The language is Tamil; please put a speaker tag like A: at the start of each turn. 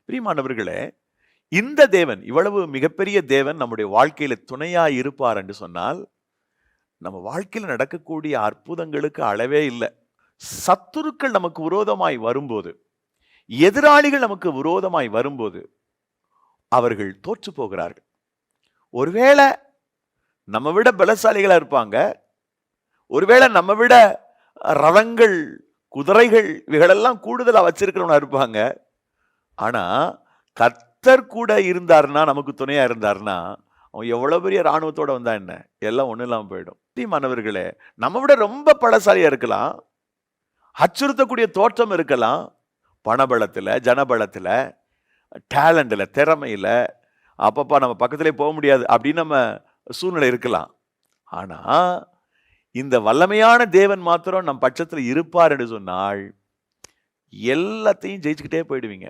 A: பிரியமானவர்களே, இந்த தேவன் இவ்வளவு மிகப்பெரிய தேவன் நம்முடைய வாழ்க்கையில துணையா இருப்பார் என்று சொன்னால், நம்ம வாழ்க்கையில நடக்கக்கூடிய அற்புதங்களுக்கு அளவே இல்ல. சத்துருக்கள் நமக்கு விரோதமாய் வரும்போது, எதிராளிகள் நமக்கு விரோதமாய் வரும்போது, அவர்கள் தோற்று போகிறார்கள். ஒருவேளை நம்ம விட பலசாலிகளா இருப்பாங்க. ஒருவேளை நம்ம விட ரதங்கள், குதிரைகள் இவைகளெல்லாம் கூடுதலா வச்சிருக்கிறவனா இருப்பாங்க. ஆனா கர்த்தர் கூட இருந்தார்னா, நமக்கு துணையா இருந்தார்னா, அவன் எவ்வளவு பெரிய ராணுவத்தோட வந்தா என்ன, எல்லாம் ஒண்ணு இல்லாம போயிடும். பிரியமானவர்களே, நம்ம விட ரொம்ப பலசாலியா இருக்கலாம், அச்சுறுத்தக்கூடிய தோற்றம் இருக்கலாம், பணபலத்துல, ஜனபலத்துல, டேலண்ட்ல, திறமையில, அப்பப்பா நம்ம பக்கத்திலே போக முடியாது அப்படின்னு நம்ம சூழ்நிலை இருக்கலாம். ஆனா இந்த வல்லமையான தேவன் மாத்திரம் நம் பட்சத்துல இருப்பார் என்று சொன்னால் எல்லாத்தையும் ஜெயிச்சுக்கிட்டே போயிடுவீங்க.